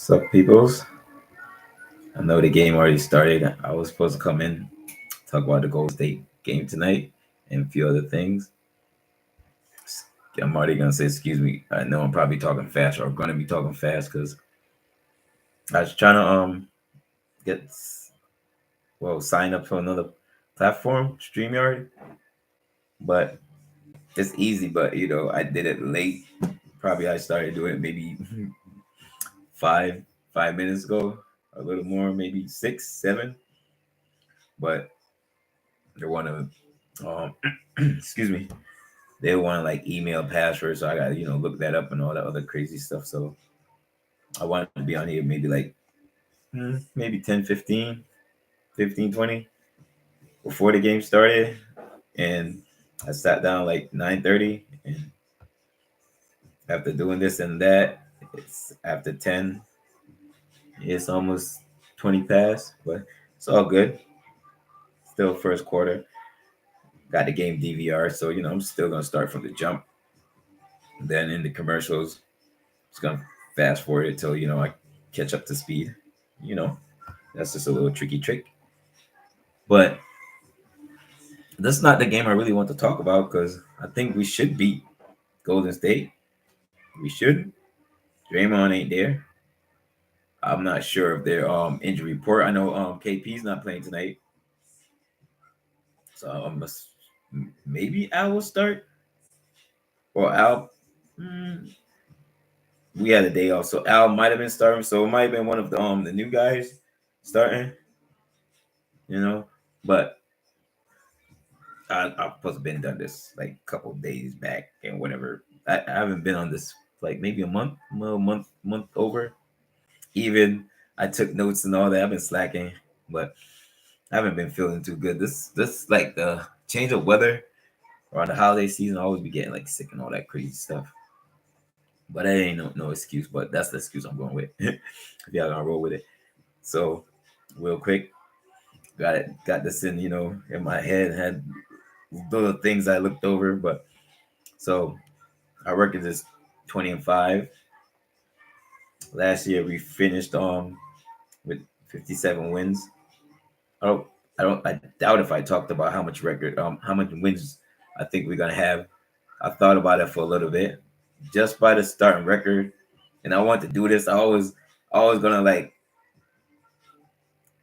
What's up, peoples? I know the game already started. I was supposed to come in, talk about the Golden State game tonight, and a few other things. I'm already gonna say excuse me. I know I'm probably talking fast, or gonna be talking fast, because I was trying to get sign up for another platform, StreamYard, but it's easy. But I did it late. Probably I started doing it maybe five five minutes ago, a little more, maybe 6, 7. But they want to excuse me, they want like email passwords, so I got to look that up and all that other crazy stuff. So I wanted to be on here maybe like maybe 10, 15, 15, 20 before the game started, and I sat down like 9:30, and after doing this and that, it's after 10. It's almost 20 past, but it's all good. Still first quarter. Got the game DVR, so I'm still gonna start from the jump. Then in the commercials, just gonna fast forward it till I catch up to speed. You know, that's just a little tricky trick. But that's not the game I really want to talk about, because I think we should beat Golden State. We should. Draymond ain't there. I'm not sure of their injury report. I know KP's not playing tonight, so I must maybe Al will start, or Al. mm, we had a day off, so Al might have been starting. So it might have been one of the new guys starting. You know, but I've supposed to been done this like a couple days back and whatever. I haven't been on this like maybe a month, month over. Even I took notes and all that. I've been slacking, but I haven't been feeling too good. This like the change of weather around the holiday season. I always be getting like sick and all that crazy stuff. But that ain't no excuse. But that's the excuse I'm going with. If y'all gonna roll with it. So real quick, got this in my head. Had little things I looked over, but so our record is 20-5. Last year we finished with 57 wins. I don't I doubt if I talked about how much wins I think we're gonna have. I thought about it for a little bit, just by the starting record, and I want to do this. I was gonna like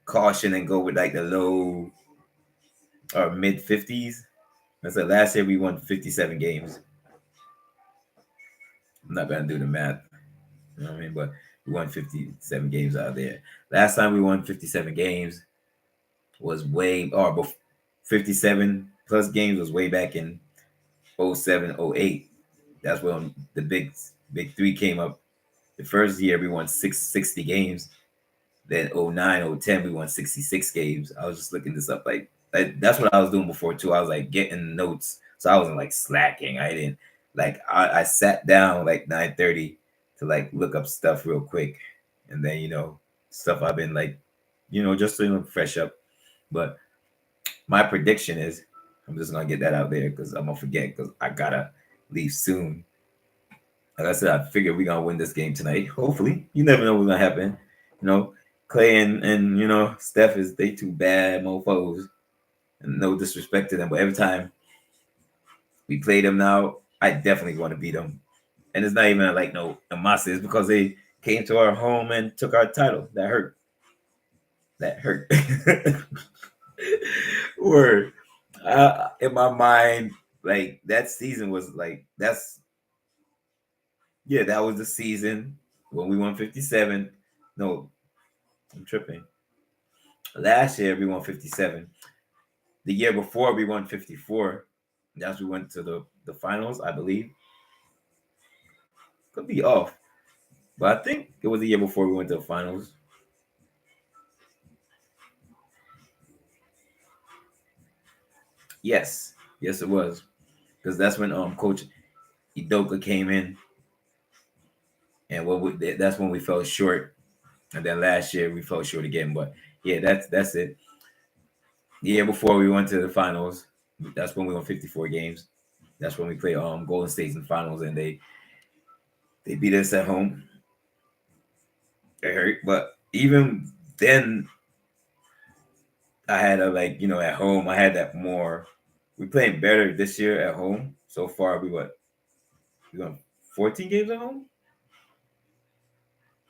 caution and go with like the low or mid 50s. I said last year we won 57 games. I'm not gonna do the math. You know what I mean? But we won 57 games out there. Last time we won 57 games was way, or 57 plus games was way back in 07, 08. That's when the big three came up. The first year we won 660 games. Then 09, 010 we won 66 games. I was just looking this up. Like that's what I was doing before too. I was like getting notes. So I wasn't like slacking. I didn't like I sat down like 9:30 to like look up stuff real quick, and then stuff I've been like just to fresh up. But my prediction is, I'm just gonna get that out there because I'm gonna forget, because I gotta leave soon. Like I said, I figure we're gonna win this game tonight. Hopefully, you never know what's gonna happen. You know, Clay and Steph is they two bad mofos, and no disrespect to them, but every time we play them now, I definitely want to beat them. And it's not even like no animosity. It's because they came to our home and took our title. That hurt. That hurt. Word. In my mind, like that season was like that was the season when we won 57. No, I'm tripping. Last year we won 57. The year before we won 54. That's we went to the finals, I believe. Could be off, but I think it was the year before we went to the finals. Yes, yes, it was, because that's when Coach Idoka came in, and that's when we fell short, and then last year we fell short again. But yeah, that's it. The year before we went to the finals, that's when we won 54 games. That's when we played Golden State in the finals, and they beat us at home. it hurt. But even then, I had a at home. I had that more. We playing better this year at home. So far, we won 14 games at home.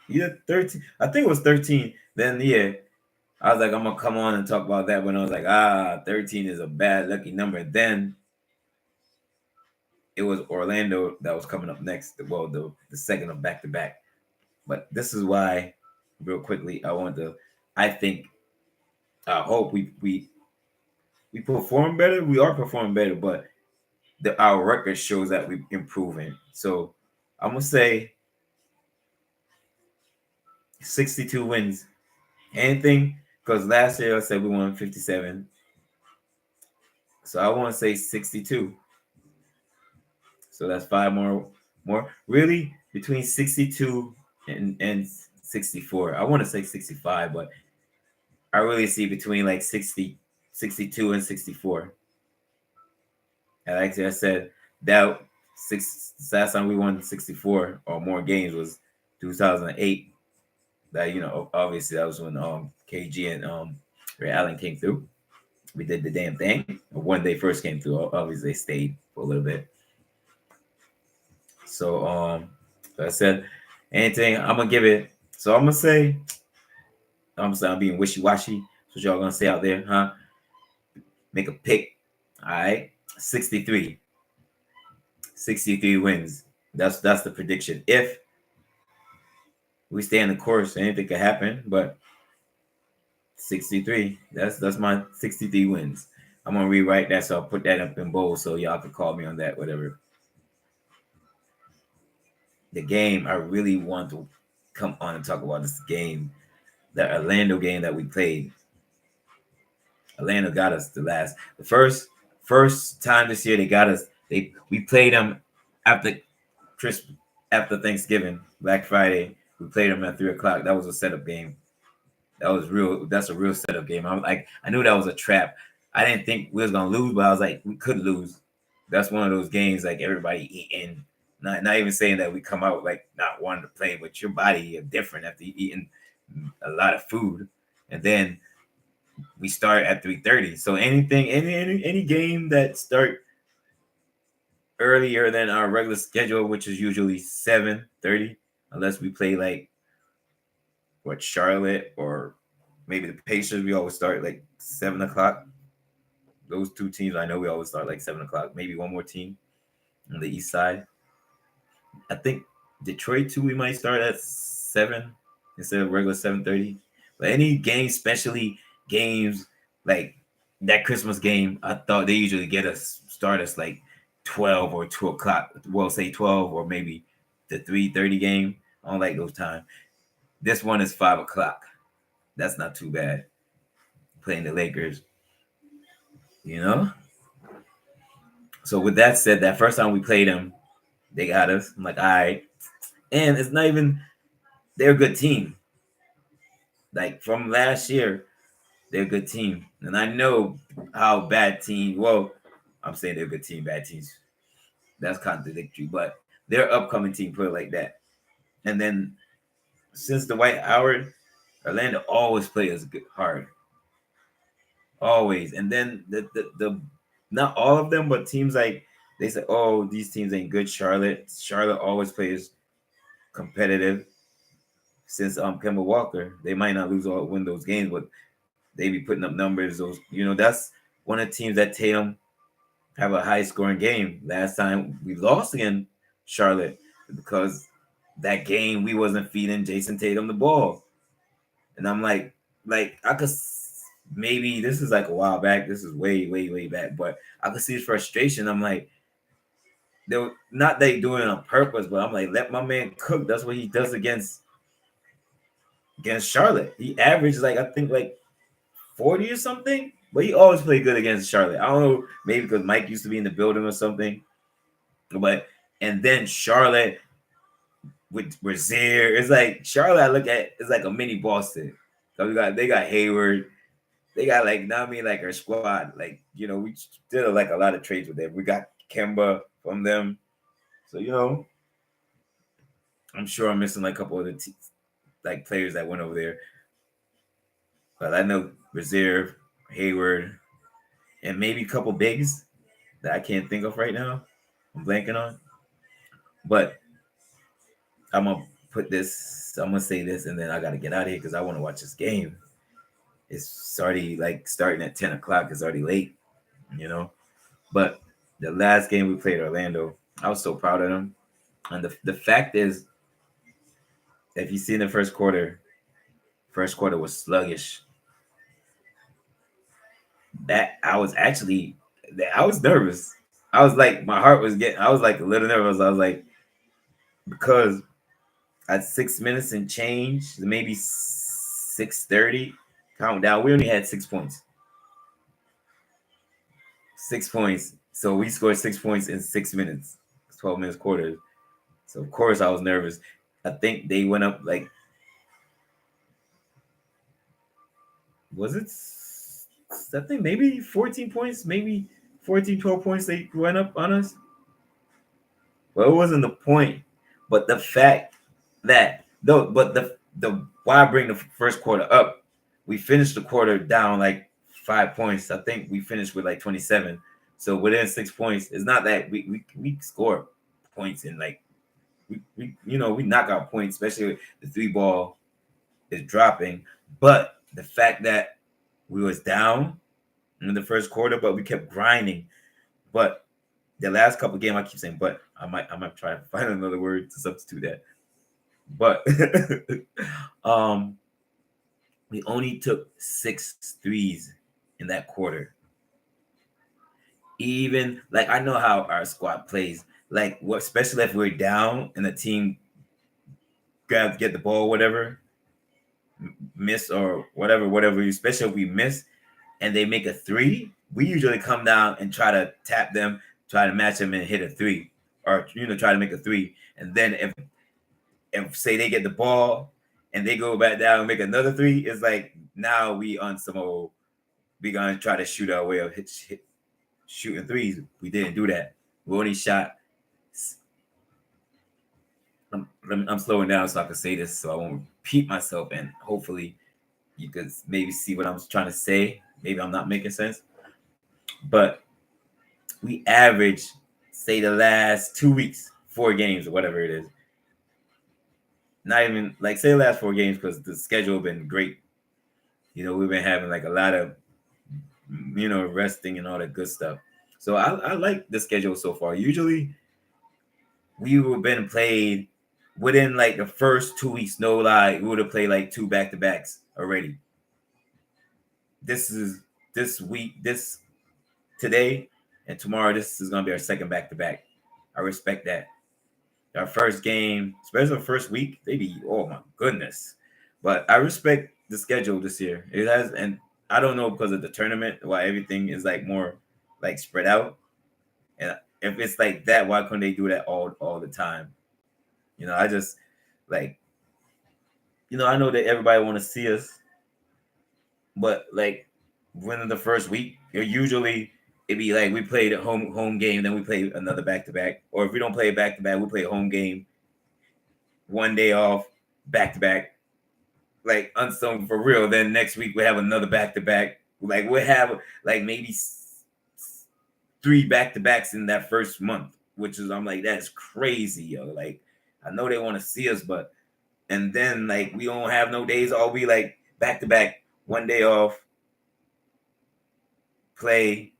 Yeah, 13. I think it was 13. Then yeah, I was like, I'm gonna come on and talk about that when I was like, 13 is a bad lucky number. Then it was Orlando that was coming up next. Well, the second of back to back. But this is why, real quickly, I think, I hope we perform better. We are performing better, but our record shows that we're improving. So I'm gonna say 62 wins. Anything, because last year I said we won 57. So I want to say 62. So that's five more. Really, between 62 and 64. I want to say 65, but I really see between like 60, 62 and 64. And like I said, that last time we won 64 or more games was 2008. That obviously that was when KG and Ray Allen came through. We did the damn thing. When they first came through, obviously they stayed for a little bit. So like I said, anything I'm gonna give it. So I'm being wishy washy. What y'all gonna say out there, huh? Make a pick. All right, 63. 63 wins. That's the prediction. If we stay in the course, anything could happen. But 63. That's my 63 wins. I'm gonna rewrite that, so I'll put that up in bold so y'all can call me on that, whatever. The game I really want to come on and talk about this game, the Orlando game that we played. Orlando got us the first time this year they got us. We played them after Christmas, after Thanksgiving, Black Friday. We played them at 3 o'clock. That was a setup game. That was real. That's a real setup game. I knew that was a trap. I didn't think we was gonna lose, but I was like, we could lose. That's one of those games like everybody eating. Not even saying that we come out like not wanting to play, but your body is different after eating a lot of food, and then we start at 3:30. So any game that start earlier than our regular schedule, which is usually 7:30, unless we play like Charlotte or maybe the Pacers, we always start like 7 o'clock. Those two teams I know we always start like 7 o'clock. Maybe one more team on the east side. I think Detroit too. We might start at 7 instead of regular 7:30. But any game, especially games like that Christmas game, I thought they usually start us like 12 or 2 o'clock. Well, say 12 or maybe the 3:30 game. I don't like those times. This one is 5 o'clock. That's not too bad. Playing the Lakers, you know. So with that said, that first time we played them, they got us. I'm like, all right. And it's not even they're a good team. Like from last year, they're a good team. And I know how bad team. Well, I'm saying they're a good team, bad teams. That's contradictory, but their upcoming team put it like that. And then since the White Howard, Orlando always plays good hard. Always. And then the not all of them, but teams like they say, oh, these teams ain't good. Charlotte always plays competitive. Since Kemba Walker, they might not win those games, but they be putting up numbers. That's one of the teams that Tatum have a high scoring game. Last time we lost against Charlotte because that game we wasn't feeding Jason Tatum the ball. And I'm like I could maybe this is like a while back. This is way, way, way back, but I could see his frustration. I'm like, they not they doing it on purpose, but I'm like, let my man cook. That's what he does against Charlotte. He averaged like I think like 40 or something, but he always played good against Charlotte. I don't know, maybe because Mike used to be in the building or something. But and then Charlotte with Brazier, it's like Charlotte. I look at it's like a mini Boston. So they got Hayward, they got like now I mean like our squad. Like we did like a lot of trades with them. We got Kemba from them, so I'm sure I'm missing like a couple other like players that went over there. But I know Reserve, Hayward, and maybe a couple bigs that I can't think of right now. I'm blanking on. But I'm gonna put this. I'm gonna say this, and then I gotta get out of here because I want to watch this game. It's already like starting at 10 o'clock. It's already late, you know. But the last game we played Orlando, I was so proud of them. And the fact is, if you see in the first quarter was sluggish. That I was nervous. I was like, my heart was getting. I was like a little nervous. I was like, because at 6 minutes and change, maybe 6:30, countdown, we only had 6 points. 6 points. So we scored 6 points in 6 minutes. 12 minutes quarters. So of course I was nervous. I think they went up like, was it? I think maybe 14 points, maybe 14, 12 points they went up on us. Well, it wasn't the point, but the fact that though, but the why I bring the first quarter up, we finished the quarter down like 5 points. I think we finished with like 27. So within 6 points, it's not that we score points and like we knock out points, especially with the three ball is dropping. But the fact that we was down in the first quarter, but we kept grinding. But the last couple games, I keep saying, but I might try to find another word to substitute that. But we only took 6 threes in that quarter. Even like I know how our squad plays. Like what, especially if we're down and the team get the ball, whatever, miss or whatever. Especially if we miss and they make a three, we usually come down and try to tap them, try to match them and hit a three, or try to make a three. And then if say they get the ball and they go back down and make another three, it's like now we on some old, we gonna try to shoot our way of shooting threes. We didn't do that. We only shot. I'm slowing down so I can say this so I won't repeat myself, and hopefully you could maybe see what I'm trying to say. Maybe I'm not making sense, but we average, say the last 2 weeks, 4 games or whatever it is. Not even like say the last 4 games because the schedule been great. We've been having like a lot of resting and all that good stuff. So I like the schedule so far. Usually we would have been played within like the first 2 weeks, no lie, we would have played like 2 back-to-backs already. This week, this today and tomorrow, this is gonna be our second back-to-back. I respect that. Our first game, especially the first week, they be, oh my goodness. But I respect the schedule this year. It has, and I don't know because of the tournament why everything is like more like spread out. And if it's like that, why couldn't they do that all the time? I just like, I know that everybody want to see us, but like winning the first week, usually it'd be like we played a home game, then we play another back to back, or if we don't play a back to back, we play a home game, one day off, back to back, like unsung for real. Then next week we have another back to back. Like we'll have like maybe 3 back to backs in that first month, which is I'm like that's crazy, yo. Like I know they want to see us, but and then like we don't have no days. All we like back to back, one day off, play,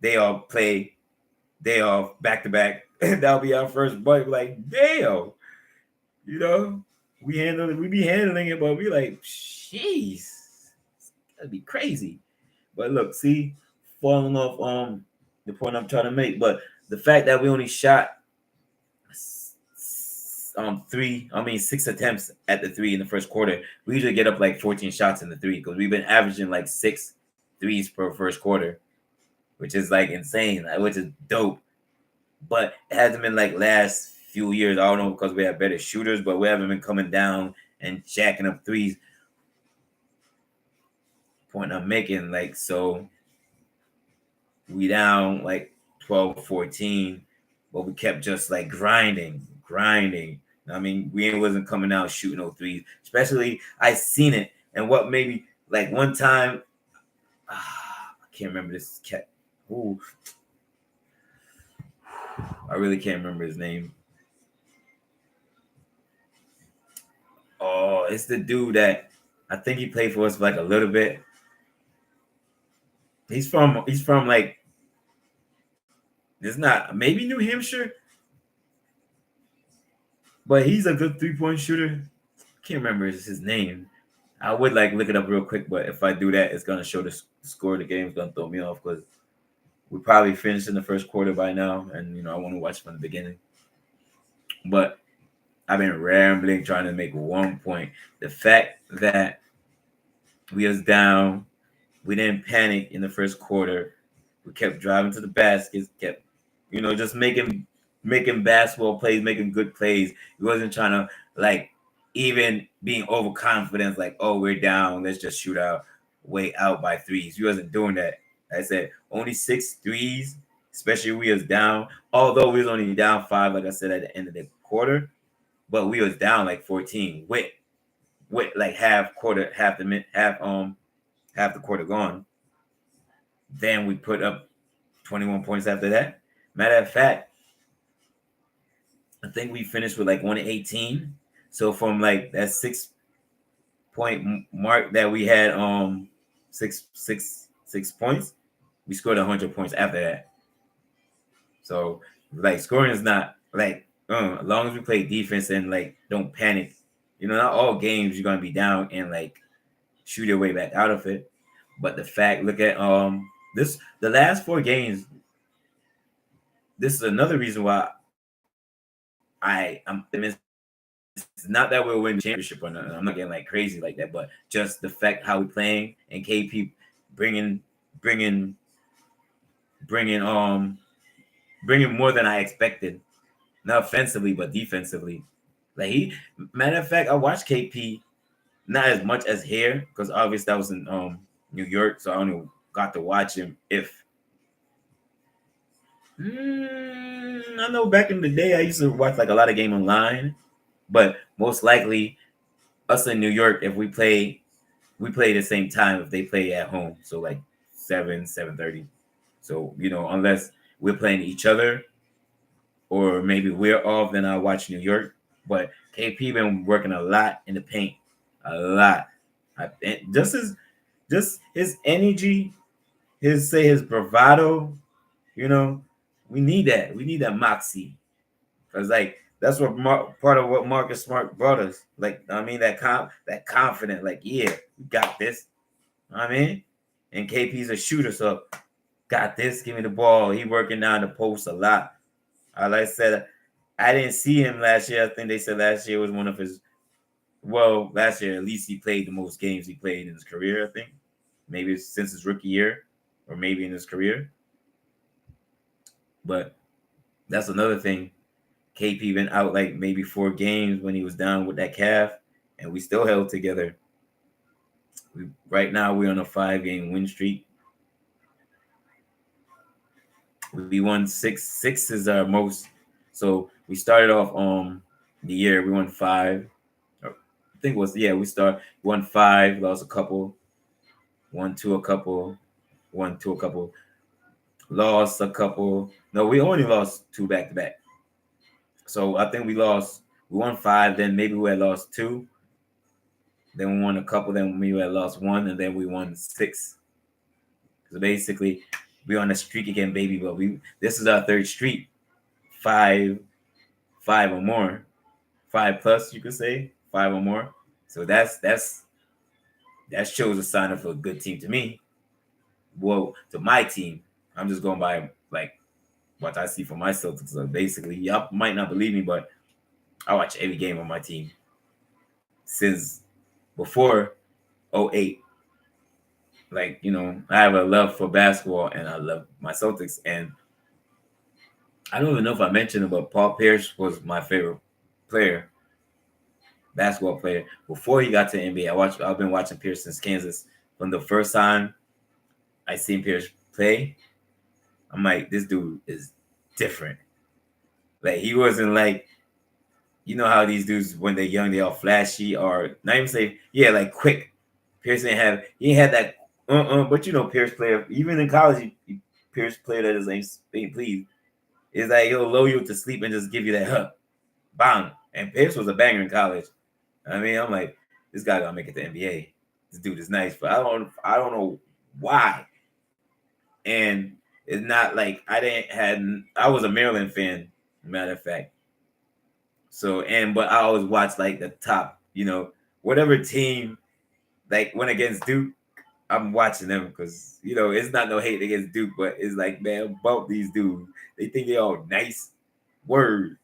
day off, play, day off, back to back. That'll be our first break. Like damn, we be handling it, but we like, jeez, that'd be crazy. But look, see, falling off the point I'm trying to make, but the fact that we only shot 6 attempts at the three in the first quarter. We usually get up like 14 shots in the three because we've been averaging like 6 threes per first quarter, which is like insane, which is dope. But it hasn't been like last few years. I don't know because we have better shooters, but we haven't been coming down and jacking up threes. Point I'm making, like, so we down like 12, 14, but we kept just like grinding. I mean, we wasn't coming out shooting no threes. Especially, I seen it. And what maybe like one time, I can't remember this cat. Ooh, I really can't remember his name. Oh, it's the dude that I think he played for us for like a little bit. He's from like it's not maybe New Hampshire, but he's a good 3-point shooter. Can't remember his name. I would like look it up real quick, but if I do that, it's gonna show the score of the game. It's gonna throw me off because we probably finished in the first quarter by now, and I want to watch from the beginning. But I've been rambling trying to make one point. The fact that we was down, we didn't panic in the first quarter. We kept driving to the baskets, kept just making basketball plays, making good plays. He wasn't trying to like even being overconfident, like, oh, we're down, let's just shoot out way out by threes. He wasn't doing that. I said only 6 threes, especially we was down. Although we was only down 5, like I said at the end of the quarter, but we was down like 14 with like half the quarter gone. Then we put up 21 points after that. Matter of fact, I think we finished with like 118. So from like that 6-point mark that we had, six points, we scored 100 points after that. So like scoring is not like as long as we play defense and like don't panic. Not all games you're gonna be down and like shoot your way back out of it. But the fact, look at the last 4 games. This is another reason why I'm it's not that we're winning the championship or nothing. I'm not getting like crazy like that, but just the fact how we playing and KP bringing bringing bringing bringing more than I expected. Not offensively, but defensively. Like matter of fact, I watched KP not as much as here because obviously that was in New York, so I only got to watch him if. I know back in the day I used to watch like a lot of game online, but most likely us in New York, if we play the same time if they play at home, so like 7:30. So unless we're playing each other or maybe we're off, then I watch New York. But KP been working a lot in the paint, a lot. Just his energy, his bravado. We need that. We need that moxie. Cause like that's what part of what Marcus Smart brought us. Like I mean that confident. Like yeah, we got this. I mean, and KP's a shooter, so got this. Give me the ball. He working down the post a lot. Like I said, I didn't see him last year. I think they said last year was one of his. Well, last year at least he played the most games he played in his career. I think maybe since his rookie year, or maybe in his career. But that's another thing. KP been out like maybe 4 games when he was down with that calf, and we still held together. Right now we're on a 5-game win streak. We won 6. 6 is our most. So we started off the year we won 5. I think it was won 5, lost a couple, won 2 a couple, won 2 a couple, lost a couple. No, we only lost 2 back to back. So I think we won 5, then maybe we had lost 2, then we won a couple, then we had lost 1, and then we won 6. So basically, we're on a streak again, baby. But this is our 3rd streak, 5 or more, 5 plus, you could say 5 or more. So that shows a sign of a good team to me. Well, to my team, I'm just going by like what I see from my Celtics. So basically, y'all might not believe me, but I watch every game of my team since before 08. Like, I have a love for basketball and I love my Celtics. And I don't even know if I mentioned it, but Paul Pierce was my favorite player, basketball player. Before he got to the NBA, I've been watching Pierce since Kansas. From the first time I seen Pierce play, I'm like, this dude is different. Like he wasn't like you know how these dudes when they're young they all flashy or not even say like quick. Pierce he had that but you know Pierce player even in college Pierce player that is ain't please is like he'll lull you to sleep and just give you that bang. And Pierce was a banger in college. I mean I'm like this guy gonna make it to NBA. This dude is nice, but I don't know why. And it's not like I was a Maryland fan, matter of fact. So but I always watch like the top, you know, whatever team like went against Duke, I'm watching them because you know it's not no hate against Duke, but it's like man, bump these dudes. They think they all nice. Word.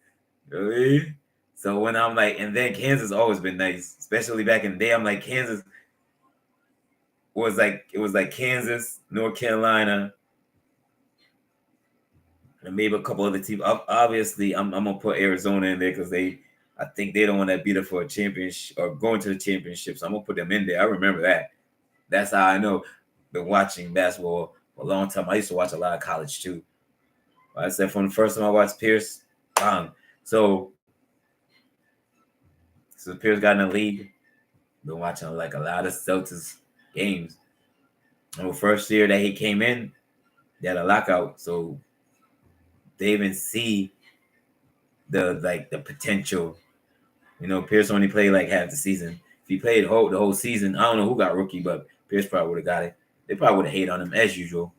Really? So when I'm like, and then Kansas always been nice, especially back in the day. I'm like Kansas was like Kansas, North Carolina, and maybe a couple other teams. Obviously, I'm gonna put Arizona in there because I think they don't want to beat up for a championship or going to the championship. So I'm gonna put them in there. I remember that. That's how I know. Been watching basketball for a long time. I used to watch a lot of college too. Like I said from the first time I watched Pierce, so Pierce got in the league. Been watching like a lot of Celtics games. And the first year that he came in, they had a lockout, so they even see the potential. You know, Pierce only played like half the season. If he played the whole season, I don't know who got rookie, but Pierce probably would have got it. They probably would have hated on him as usual.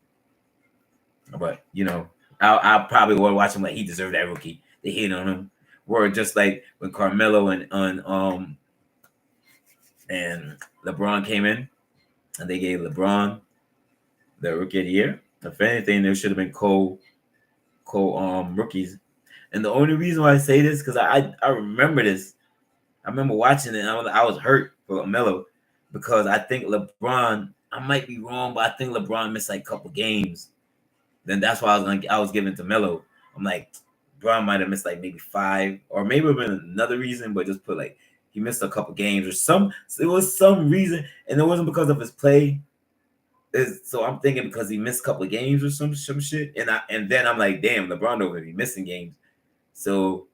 But you know, I probably would watch him like he deserved that rookie. They hate on him. Were just like when Carmelo and LeBron came in, and they gave LeBron the rookie of the year. If anything, there should have been co rookies. And the only reason why I say this because I remember this. I remember watching it. And I was hurt for Melo because I think LeBron. I might be wrong, but I think LeBron missed like a couple games. Then that's why I was giving to Melo. I'm like, LeBron might have missed like maybe 5, or maybe it been another reason, but just put like he missed a couple games or some. It was some reason, and it wasn't because of his play. So I'm thinking because he missed a couple of games or some shit, and then I'm like, damn, LeBron don't really be missing games. So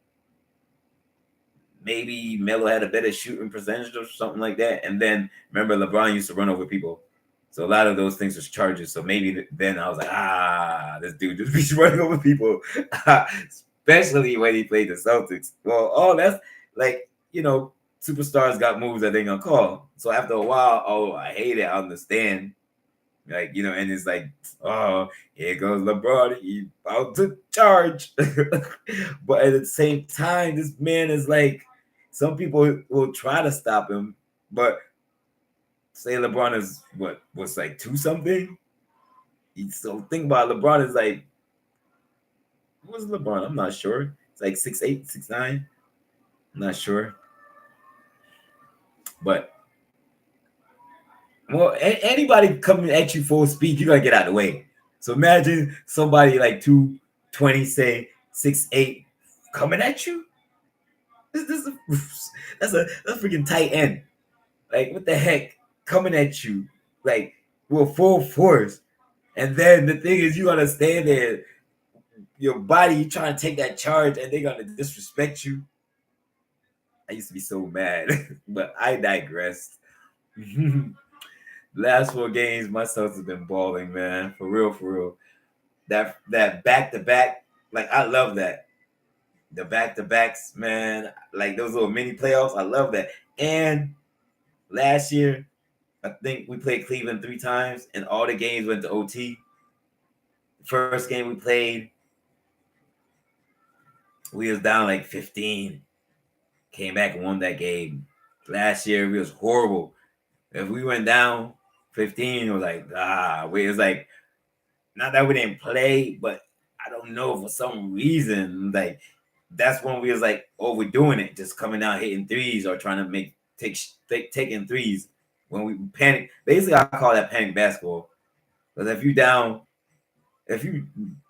maybe Melo had a better shooting percentage or something like that. And then remember, LeBron used to run over people. So a lot of those things was charges. So maybe then I was like, this dude just be running over people, especially when he played the Celtics. Well, that's like, you know, superstars got moves that they gonna call. So after a while, I hate it. I understand. Like, you know, and it's like, oh, here goes LeBron. He about to charge. But at the same time, this man is like, some people will try to stop him, but say LeBron is what's like 2 something. So think about it, LeBron is like, what's LeBron? I'm not sure. It's like 6'8", 6'9". I'm not sure. But well, anybody coming at you full speed, you gotta get out of the way. So imagine somebody like 220, say 6'8", coming at you. That's a freaking tight end. Like what the heck, coming at you like with full force, and then the thing is you gotta stand there, your body, you trying to take that charge, and they gonna disrespect you. I used to be so mad, but I digressed. Last 4 games, my Celtics have been balling, man. For real, for real. That back to back, like I love that. The back to backs, man. Like those little mini playoffs, I love that. And last year, I think we played Cleveland 3 times, and all the games went to OT. First game we played, we was down like 15. Came back and won that game. Last year, we was horrible. If we went down 15, it was like, it was like, not that we didn't play, but I don't know, for some reason, like, that's when we was like, we're doing it, just coming out hitting threes or trying to taking threes when we panic. Basically, I call that panic basketball. Because if you down,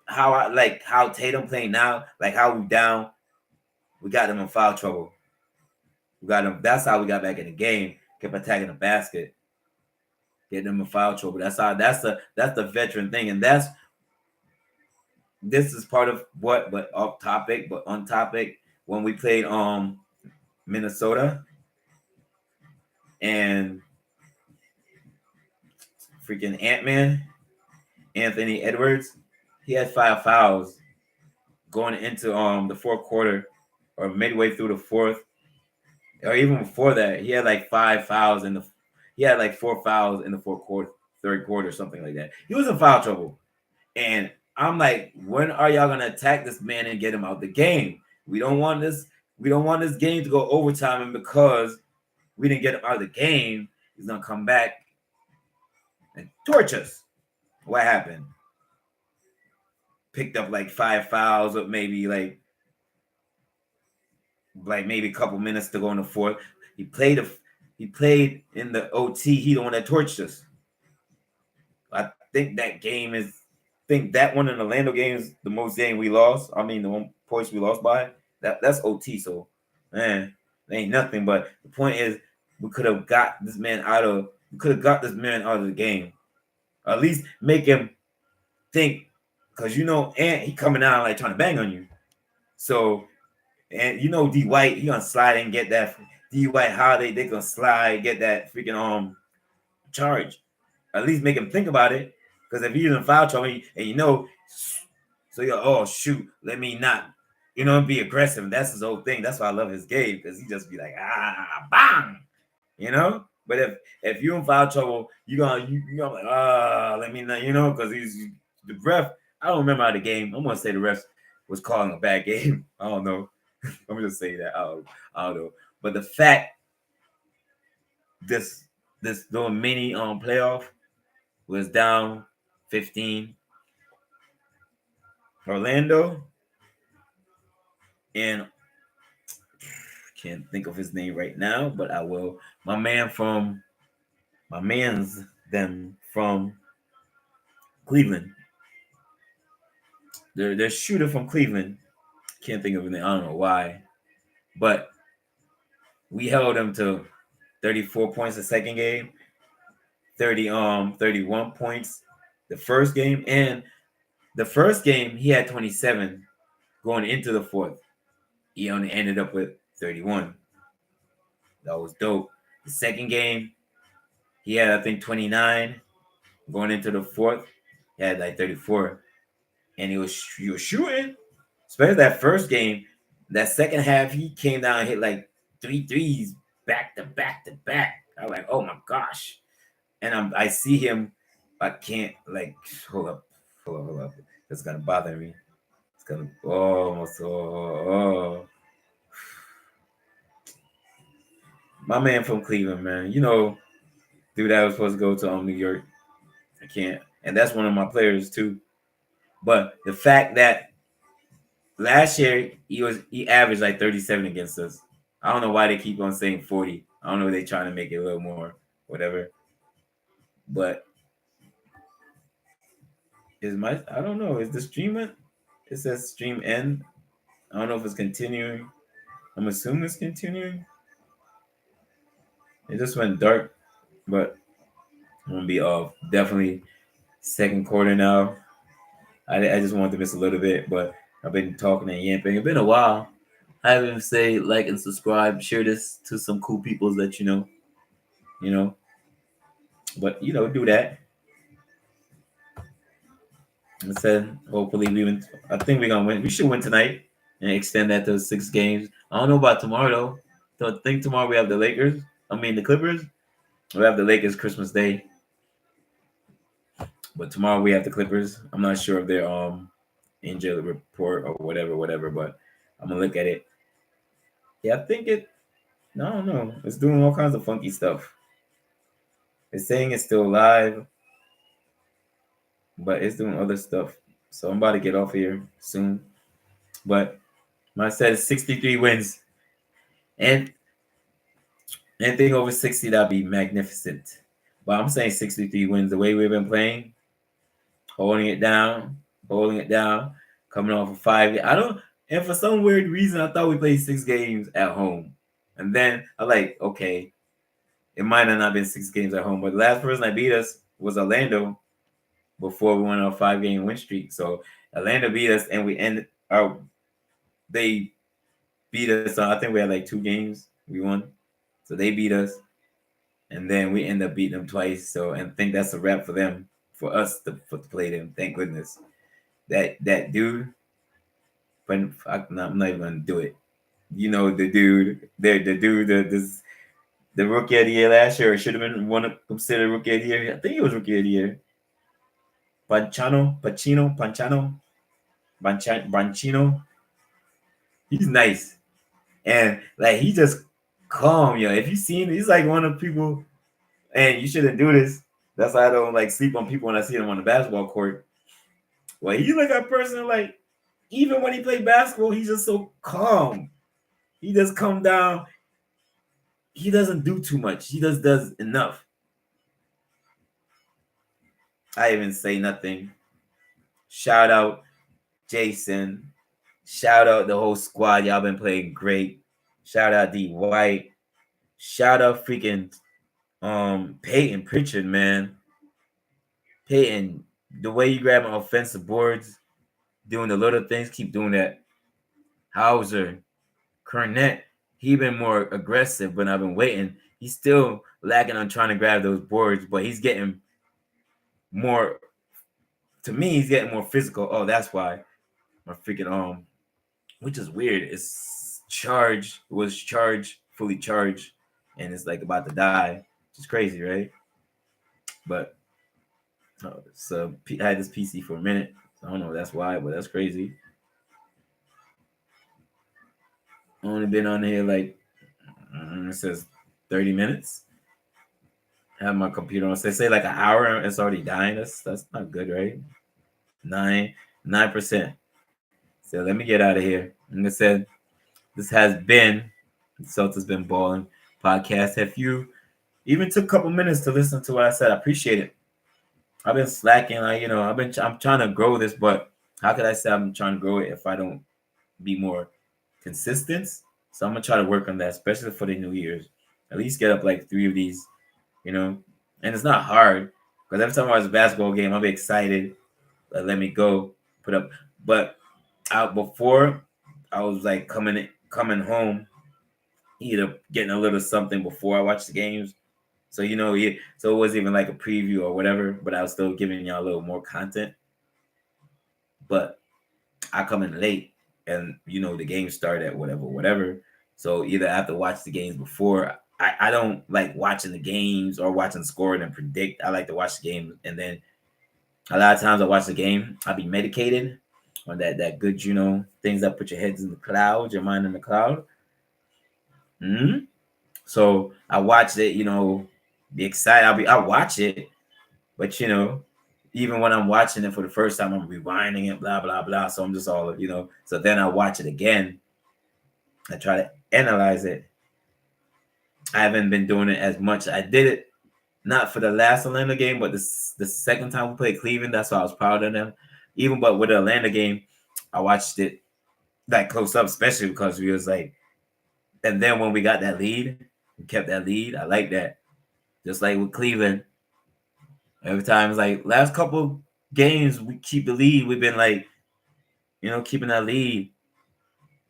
how Tatum playing now, like how we down, we got them in foul trouble. We got them. That's how we got back in the game. Kept attacking the basket, getting them in foul trouble. That's the veteran thing, and this is part of what, but off topic, but on topic. When we played Minnesota, and freaking Ant-Man, Anthony Edwards, he had 5 fouls going into the fourth quarter or midway through the fourth, or even before that. He had like 5 fouls he had like 4 fouls in the fourth quarter, third quarter, something like that. He was in foul trouble. And I'm like, when are y'all gonna attack this man and get him out the game? We don't want this game to go overtime, and because we didn't get him out of the game, he's gonna come back and torch us. What happened? Picked up like 5 fouls with maybe maybe a couple minutes to go in the fourth. He played in the OT. He the one that torched us. I think that one in Orlando game is the most game we lost. I mean, the one points we lost by. That's OT. So, man, it ain't nothing. But the point is, we could have got this man out of the game. Or at least make him think, because and he coming out like trying to bang on you. So, and D White, he gonna slide and get that. D White, how they gonna slide, get that freaking charge. At least make him think about it. Because if he's in foul trouble and so you're, oh shoot, let me not, be aggressive. That's his whole thing. That's why I love his game, because he just be like, bang, But if you're in foul trouble, you're like, let me not, because he's the ref. I don't remember how the game. I'm gonna say the ref was calling a bad game. I don't know. I'm gonna just say that. I don't know. But the fact this little mini playoff was down 15. Orlando, and can't think of his name right now, but I will. My man's them from Cleveland. They're shooter from Cleveland. Can't think of his name. I don't know why, but we held them to 34 points the second game, 31 points the first game, and the first game he had 27 going into the fourth. He only ended up with 31. That was dope. The second game, he had, I think, 29 going into the fourth. He had like 34. And he was shooting. Especially that first game. That second half, he came down and hit like 3 threes back to back to back. I was like, oh my gosh. And I see him. I can't, hold up. That's going to bother me. It's going to, oh. My man from Cleveland, man. Dude that was supposed to go to New York. I can't. And that's one of my players too. But the fact that last year he averaged like 37 against us. I don't know why they keep on saying 40. I don't know if they're trying to make it a little more, whatever. But I don't know. Is the stream it? It says stream end. I don't know if it's continuing. I'm assuming it's continuing. It just went dark, but I'm gonna be off. Definitely second quarter now. I just wanted to miss a little bit, but I've been talking and yapping. It's been a while. I haven't say like and subscribe, share this to some cool people that you know. But do that. I said hopefully we win. I think we're gonna win. We should win tonight and extend that to 6 games. I don't know about tomorrow though. So I think tomorrow we have the Lakers. The Clippers. We have the Lakers Christmas Day. But tomorrow we have the Clippers. I'm not sure if they're injury report or whatever, but I'm gonna look at it. Yeah, I think I don't know. It's doing all kinds of funky stuff. It's saying it's still live, but it's doing other stuff. So I'm about to get off here soon. But my set is 63 wins. And anything over 60, that'd be magnificent. But I'm saying 63 wins. The way we've been playing, holding it down, coming off of 5. And for some weird reason, I thought we played 6 games at home. And then I'm like, okay, it might have not been 6 games at home, but the last person that beat us was Orlando before we went on a 5-game win streak. So Orlando beat us, and they beat us. I think we had like 2 games We won. So they beat us. And then we end up beating them twice. So and think that's a wrap for them, for us to play them. Thank goodness. That dude, but I'm not even gonna do it. You know the dude, the rookie of the year last year, or should have been one considered rookie of the year. I think he was rookie of the year. Banchino. He's nice. And like he just calm, yo. If you seen, he's like one of the people, and you shouldn't do this. That's why I don't like sleep on people when I see them on the basketball court. Well, he's like a person like even when he played basketball, he's just so calm. He just come down. He doesn't do too much. He just does enough. I even say nothing. Shout out Jason. Shout out the whole squad. Y'all been playing great. Shout out D White. Shout out freaking Peyton Pritchard, man. Peyton, the way you grab offensive boards, doing the little things, keep doing that. Hauser, Cornette, he been more aggressive, but I've been waiting. He's still lacking on trying to grab those boards, but he's getting more. To me, he's getting more physical. Oh, that's why my freaking which is weird. It's charged. It was charged, fully charged, and it's like about to die. It's crazy, right? But so I had this PC for a minute. I don't know. That's why, but that's crazy. Only been on here like it says 30 minutes. I have my computer on. So say like an hour and it's already dying. That's not good, right? 9%. So let me get out of here. And I said this has been Celts has been balling podcast. If you even took a couple minutes to listen to what I said, I appreciate it. I've been slacking, like I'm trying to grow this, but how could I say I'm trying to grow it if I don't be more consistent? So I'm gonna try to work on that, especially for the New Year's. At least get up like 3 of these, and it's not hard because every time I watch a basketball game, I'll be excited. Let me go put up, but out before I was like coming home, either getting a little something before I watch the games. So so it wasn't even like a preview or whatever, but I was still giving y'all a little more content. But I come in late, and the game started at whatever. So either I have to watch the games before. I don't like watching the games or watching scoring and predict. I like to watch the game, and then a lot of times I watch the game, I'll be medicated on that good, things that put your heads in the clouds, your mind in the cloud. Mm-hmm. So I watch it, be excited. I watch it, but even when I'm watching it for the first time, I'm rewinding it, blah blah blah. So I'm just all So then I watch it again. I try to analyze it. I haven't been doing it as much. I did it not for the last Atlanta game, but the second time we played Cleveland. That's why I was proud of them. Even but with the Atlanta game, I watched it like close up, especially because we was like, and then when we got that lead, we kept that lead. I like that. Just like with Cleveland, every time it's like last couple games we keep the lead. We've been like, keeping that lead.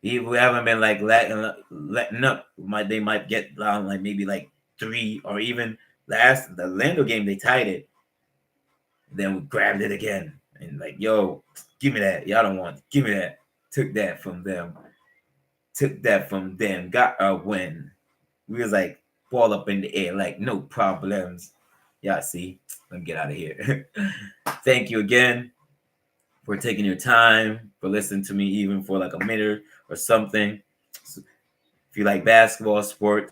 We haven't been like letting up. They might get down like maybe like 3 or even the Orlando game they tied it. Then we grabbed it again and like, yo, give me that. Y'all don't want it. Give me that. Took that from them. Got a win. We was like ball up in the air, like no problems. Y'all see. Let me get out of here. Thank you again for taking your time, for listening to me even for like a minute or something. If you like basketball, sports,